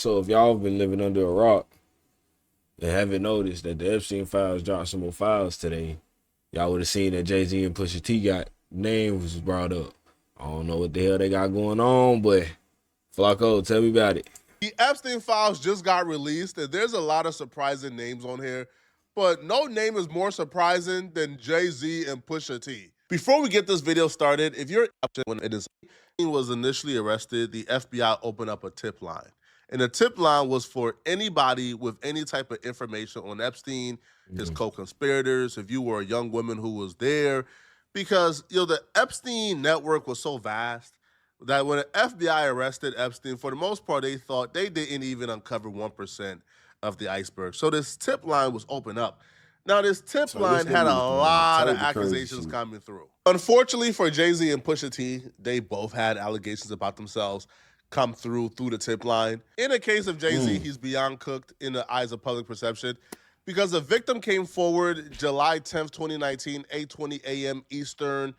So if y'all been living under a rock and haven't noticed that the Epstein files dropped some more files today, y'all would have seen that Jay-Z and Pusha T got names was brought up. I don't know what the hell they got going on, but Flacco, tell me about it. The Epstein files just got released, and there's a lot of surprising names on here, but no name is more surprising than Jay-Z and Pusha T. Before we get this video started, if you're when it is was initially arrested, the FBI opened up a tip line. And the tip line was for anybody with any type of information on Epstein, his co-conspirators, if you were a young woman who was there, because the Epstein network was so vast that when the FBI arrested Epstein, for the most part, they thought they didn't even uncover 1% of the iceberg. So this tip line was opened up. Now, this tip line had a lot of accusations coming through. Unfortunately for Jay-Z and Pusha T, they both had allegations about themselves come through the tip line. In the case of Jay-Z, he's beyond cooked in the eyes of public perception because the victim came forward July 10th, 2019, 8:20 a.m. Eastern.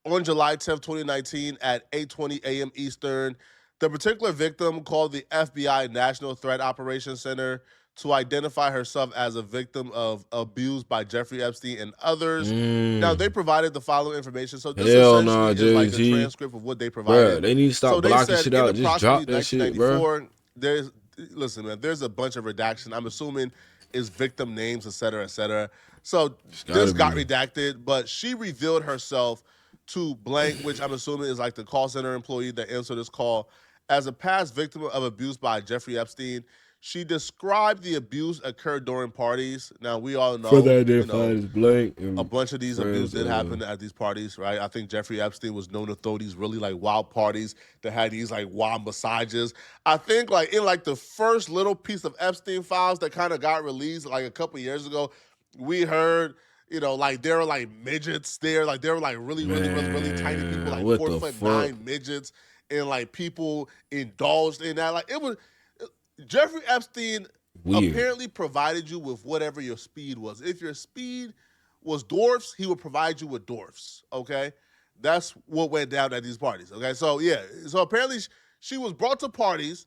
On July 10th, 2019 at 8:20 a.m. Eastern, the particular victim called the FBI National Threat Operations Center to identify herself as a victim of abuse by Jeffrey Epstein and others. Now, they provided the following information. So this essentially is like a transcript of what they provided. Bruh, they need to stop blocking shit out. Just drop that shit, bro. Listen, man, there's a bunch of redaction. I'm assuming is victim names, et cetera, et cetera. So this got redacted, but she revealed herself to blank, which I'm assuming is like the call center employee that answered this call, as a past victim of abuse by Jeffrey Epstein. She described the abuse occurred during parties. Now, we all know, blank a bunch of these abuse did happen at these parties, right? I think Jeffrey Epstein was known to throw these really like wild parties that had these like wild massages. I think like in like the first little piece of Epstein files that kind of got released like a couple years ago, we heard like there were like midgets there, like there were like really tiny people, like 4'9" midgets, and like people indulged in that. Like it was Jeffrey Epstein apparently provided you with whatever your speed was. If your speed was dwarfs, he would provide you with dwarfs. Okay, that's what went down at these parties. Okay, so yeah, so apparently she was brought to parties,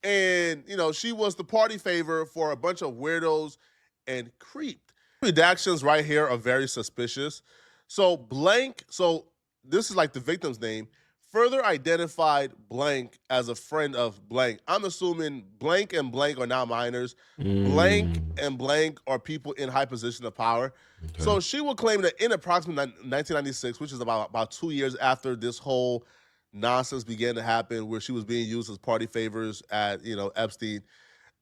and she was the party favor for a bunch of weirdos and creeped. Redactions right here are very suspicious. So blank, so this is like the victim's name, further identified blank as a friend of blank. I'm assuming blank and blank are now minors. Blank and blank are people in high position of power. Okay. So she will claim that in approximately 1996, which is about 2 years after this whole nonsense began to happen, where she was being used as party favors at Epstein,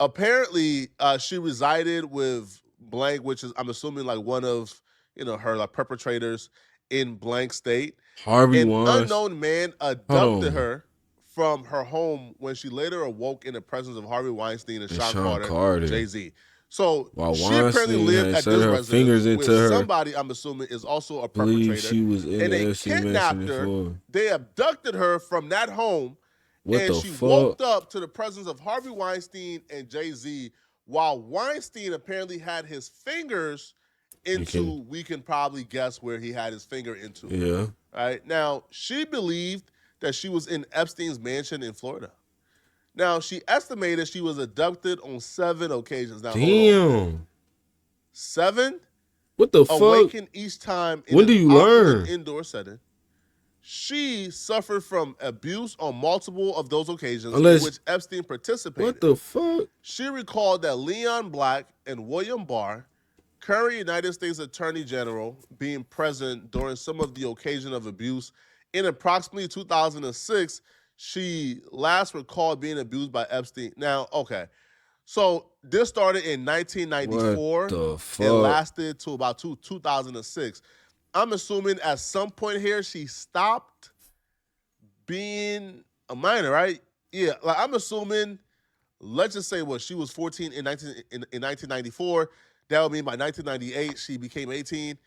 apparently she resided with blank, which is I'm assuming like one of her like perpetrators in blank state. An unknown man abducted her from her home when she later awoke in the presence of Harvey Weinstein and Sean Carter, Jay-Z. So she apparently lived at this residence with somebody I'm assuming is also a perpetrator. And they kidnapped her. They abducted her from that home. And she woke up to the presence of Harvey Weinstein and Jay-Z, while Weinstein apparently had his fingers into, we can probably guess where he had his finger into. Yeah. Right. Now, she believed that she was in Epstein's mansion in Florida. Now, she estimated she was abducted on 7 occasions. Now, damn. 7? What the fuck? Awakened each time in an indoor setting. She suffered from abuse on multiple of those occasions in which Epstein participated. What the fuck? She recalled that Leon Black and William Barr, current United States Attorney General, being present during some of the occasion of abuse. In approximately 2006, she last recalled being abused by Epstein. Now, okay, so this started in 1994 and lasted to about 2006. I'm assuming at some point here she stopped being a minor, right? Yeah, like I'm assuming, let's just say she was 14 in 1994. That would mean by 1998 she became 18.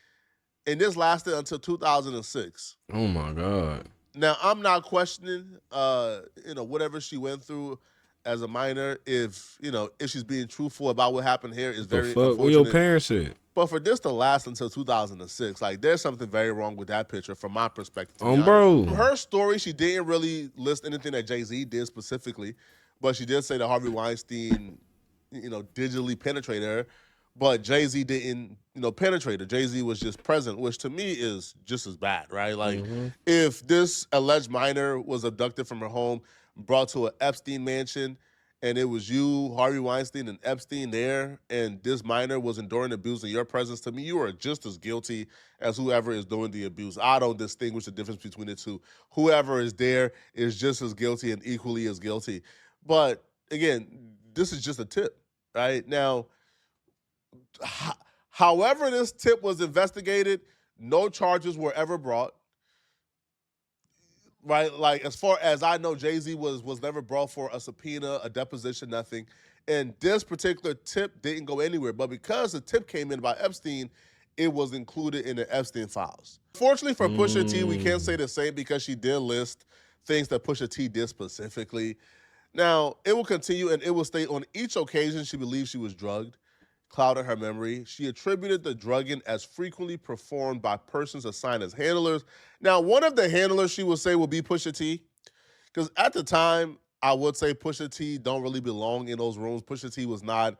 And this lasted until 2006. Oh my God. Now, I'm not questioning whatever she went through as a minor. If she's being truthful about what happened here is very unfortunate. What your parents said. But for this to last until 2006, like there's something very wrong with that picture from my perspective. Bro. From her story, she didn't really list anything that Jay-Z did specifically. but she did say that Harvey Weinstein, digitally penetrated her, but Jay-Z didn't, penetrate her. Jay-Z was just present, which to me is just as bad, right? Like, if this alleged minor was abducted from her home, brought to an Epstein mansion, and it was you, Harvey Weinstein, and Epstein there, and this minor was enduring abuse in your presence, to me, you are just as guilty as whoever is doing the abuse. I don't distinguish the difference between the two. Whoever is there is just as guilty and equally as guilty. But again, this is just a tip, right? Now, however this tip was investigated, no charges were ever brought. Right, like as far as I know, Jay-Z was never brought for a subpoena, a deposition, nothing. And this particular tip didn't go anywhere. But because the tip came in about Epstein, it was included in the Epstein files. Fortunately for Pusha T, we can't say the same because she did list things that Pusha T did specifically. Now, it will continue and it will state on each occasion she believed she was drugged, clouded her memory. She attributed the drugging as frequently performed by persons assigned as handlers. Now, one of the handlers she would say would be Pusha T, because at the time, I would say Pusha T don't really belong in those rooms. Pusha T was not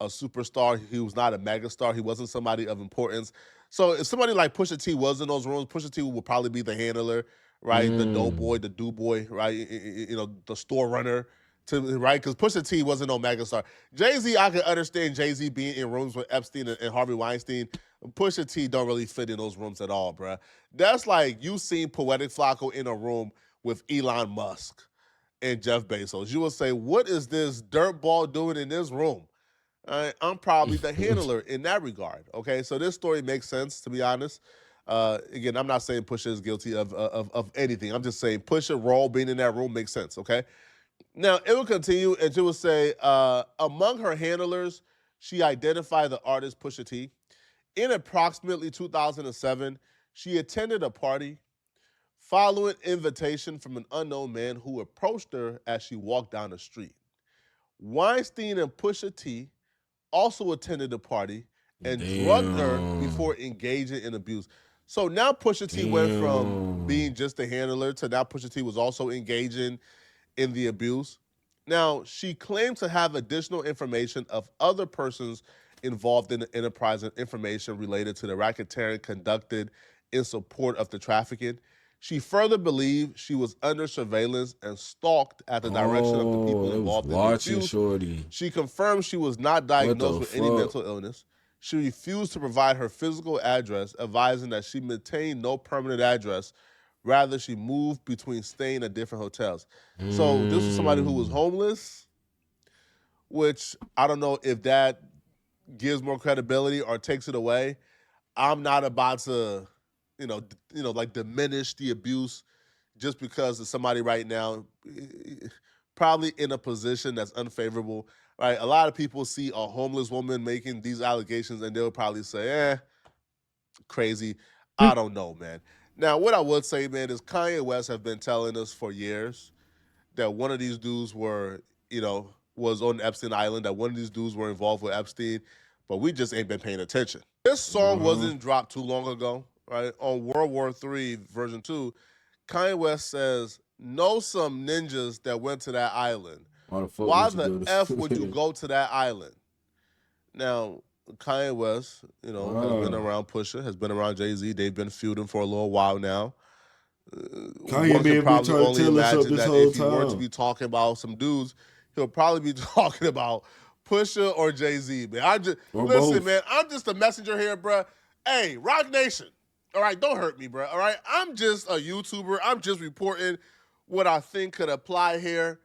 a superstar. He was not a megastar. He wasn't somebody of importance. So if somebody like Pusha T was in those rooms, Pusha T would probably be the handler, right? The doughboy, the do-boy, right? The store runner, right? Because Pusha T wasn't no megastar. Jay-Z, I can understand Jay-Z being in rooms with Epstein and Harvey Weinstein. Pusha T don't really fit in those rooms at all, bruh. That's like you seen Poetic Flacco in a room with Elon Musk and Jeff Bezos. You will say, what is this dirtball doing in this room? I'm probably the handler in that regard. Okay, so this story makes sense, to be honest. Again, I'm not saying Pusha is guilty of anything. I'm just saying Pusha role being in that room makes sense. Okay, now it will continue, and she will say, among her handlers, she identified the artist Pusha T. In approximately 2007, she attended a party following invitation from an unknown man who approached her as she walked down the street. Weinstein and Pusha T also attended the party and drugged her before engaging in abuse. So now Pusha T went from being just a handler to now Pusha T was also engaging in the abuse. Now, she claimed to have additional information of other persons involved in the enterprise and information related to the racketeering conducted in support of the trafficking. She further believed she was under surveillance and stalked at the direction of the people involved in the abuse. Shorty. She confirmed she was not diagnosed with any mental illness. She refused to provide her physical address, advising that she maintained no permanent address. Rather, she moved between staying at different hotels. So this was somebody who was homeless, which I don't know if that gives more credibility or takes it away. I'm not about to, like diminish the abuse just because of somebody right now probably in a position that's unfavorable. Right? A lot of people see a homeless woman making these allegations and they'll probably say, crazy. I don't know, man. Now, what I would say, man, is Kanye West have been telling us for years that one of these dudes was on Epstein Island, that one of these dudes were involved with Epstein, but we just ain't been paying attention. This song wasn't dropped too long ago, right? On World War III version 2, Kanye West says, know some ninjas that went to that island. Why the F would you go to that island? Now, Kanye West, has been around Pusha, has been around Jay-Z. They've been feuding for a little while now. One can probably only imagine that if he were to be talking about some dudes, he'll probably be talking about Pusha or Jay-Z, man. Listen, man, I'm just a messenger here, bro. Hey, Rock Nation, all right, don't hurt me, bro, all right? I'm just a YouTuber. I'm just reporting what I think could apply here.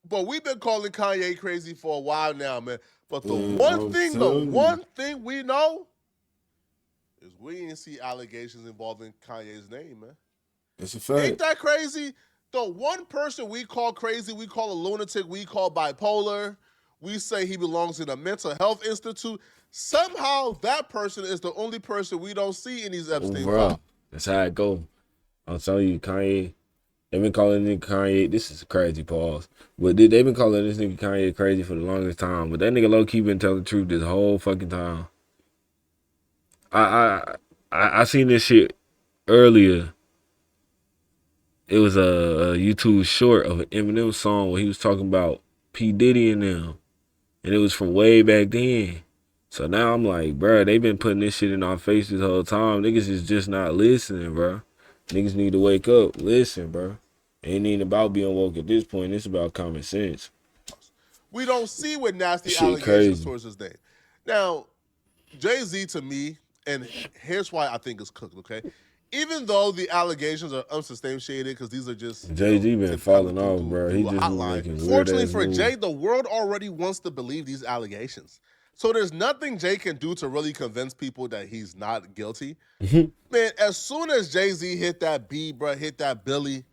But we've been calling Kanye crazy for a while now, man. But the one thing we know is we didn't see allegations involving Kanye's name, man. It's a fact. Ain't that crazy? The one person we call crazy, we call a lunatic, we call bipolar, we say he belongs in a mental health institute. Somehow that person is the only person we don't see in these Epstein files. That's how it go. I'm telling you, Kanye. They've been calling nigga Kanye. This is a crazy pause, but they've been calling this nigga Kanye crazy for the longest time. But that nigga low key been telling the truth this whole fucking time. I seen this shit earlier. It was a YouTube short of an Eminem song where he was talking about P Diddy and them, and it was from way back then. So now I'm like, bro, they been putting this shit in our face this whole time. Niggas is just not listening, bro. Niggas need to wake up, listen, bro. Ain't even about being woke at this point. It's about common sense. We don't see with nasty Shit allegations crazy. towards his name. Now, Jay-Z to me, and here's why I think it's cooked, okay? Even though the allegations are unsubstantiated because these are just Jay-Z been falling off, bro. He through a just hotline. making weird Fortunately ass for moves. Jay, the world already wants to believe these allegations. So there's nothing Jay can do to really convince people that he's not guilty. Man, as soon as Jay-Z hit that B, bro, hit that billion,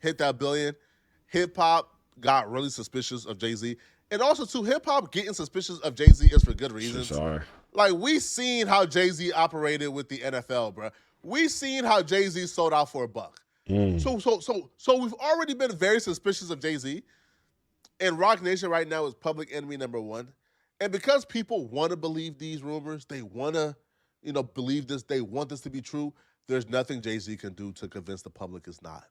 hip-hop got really suspicious of Jay-Z. And also, too, hip-hop getting suspicious of Jay-Z is for good reasons. Sorry. Like, we seen how Jay-Z operated with the NFL, bro. We seen how Jay-Z sold out for $1. So we've already been very suspicious of Jay-Z. And Rock Nation right now is public enemy number one. And because people want to believe these rumors, they want to, believe this, they want this to be true, there's nothing Jay-Z can do to convince the public it's not.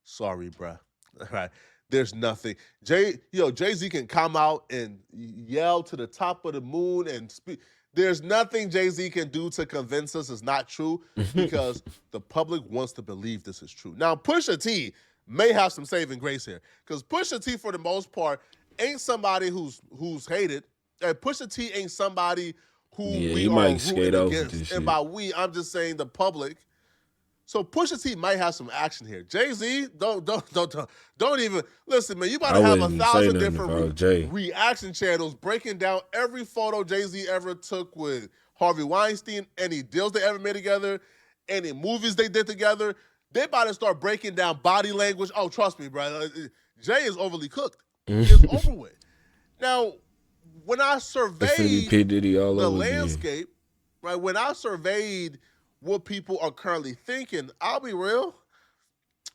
Sorry, bruh. All right. There's nothing. Jay-Z can come out and yell to the top of the moon and speak. There's nothing Jay-Z can do to convince us it's not true because the public wants to believe this is true. Now, Pusha T may have some saving grace here because Pusha T, for the most part, ain't somebody who's hated. And Pusha T ain't somebody who we are rooting against. And by we, I'm just saying the public. So Pusha T might have some action here. Jay-Z, don't even listen, man. You about to have 1,000 different reaction channels breaking down every photo Jay-Z ever took with Harvey Weinstein, any deals they ever made together, any movies they did together. They about to start breaking down body language. Oh, trust me, bro. Jay is overly cooked. It's over with. Now, when I surveyed the landscape, right? When I surveyed what people are currently thinking, I'll be real,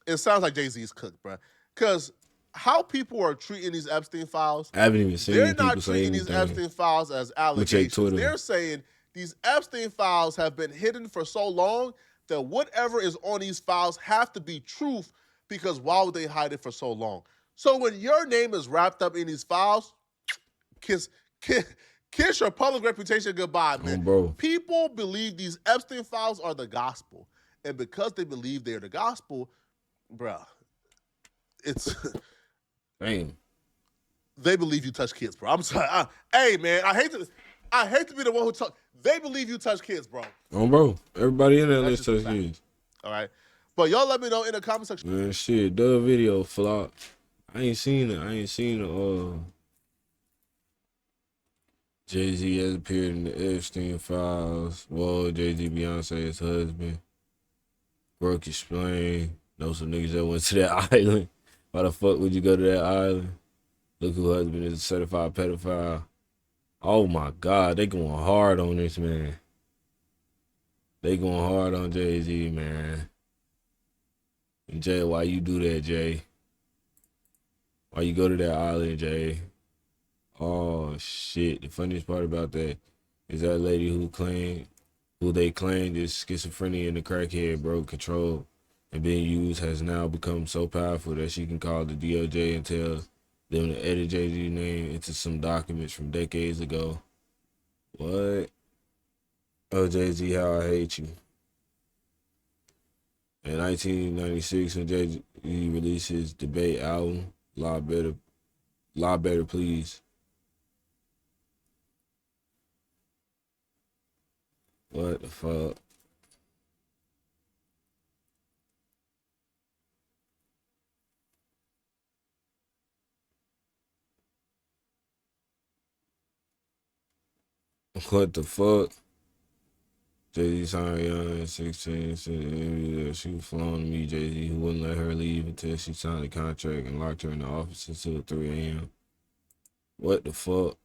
it sounds like Jay-Z is cooked, bro. Because how people are treating these Epstein files, I haven't even seen they're not treating these Epstein files as allegations. They're saying these Epstein files have been hidden for so long that whatever is on these files have to be truth because why would they hide it for so long? So when your name is wrapped up in these files, kiss your public reputation goodbye, man. Bro. People believe these Epstein files are the gospel. And because they believe they're the gospel, bruh, it's... Damn. They believe you touch kids, bro. I'm sorry. Hey, man, I hate to be the one who touch... They believe you touch kids, bro. Oh, bro. Everybody in that list touch kids. All right. But y'all let me know in the comment section. Man, shit, the video flopped. I ain't seen it. Jay-Z has appeared in the Epstein files. Whoa, Jay-Z, Beyonce's husband. Brooke explained. Know some niggas that went to that island. Why the fuck would you go to that island? Look who husband is a certified pedophile. Oh my God, they going hard on this man. They going hard on Jay-Z, man. And Jay, why you do that, Jay? Why you go to that island, Jay? Oh shit! The funniest part about that is that lady who they claimed is schizophrenia and the crackhead broke control and being used has now become so powerful that she can call the DOJ and tell them to edit Jay-Z's name into some documents from decades ago. What? Oh, Jay-Z, how I hate you. In 1996, when Jay-Z released his debate album, Lie Better Please. What the fuck? What the fuck? Jay-Z signed Young at 16. Said she was flowing to me, Jay-Z, who wouldn't let her leave until she signed the contract and locked her in the office until 3 a.m. What the fuck?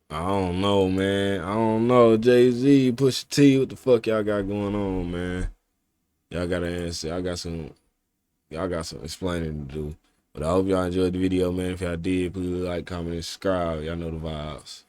I don't know, man. I don't know. Jay-Z, Pusha T, what the fuck y'all got going on, man? Y'all gotta answer. Y'all got some explaining to do. But I hope y'all enjoyed the video, man. If y'all did, please like, comment, and subscribe. Y'all know the vibes.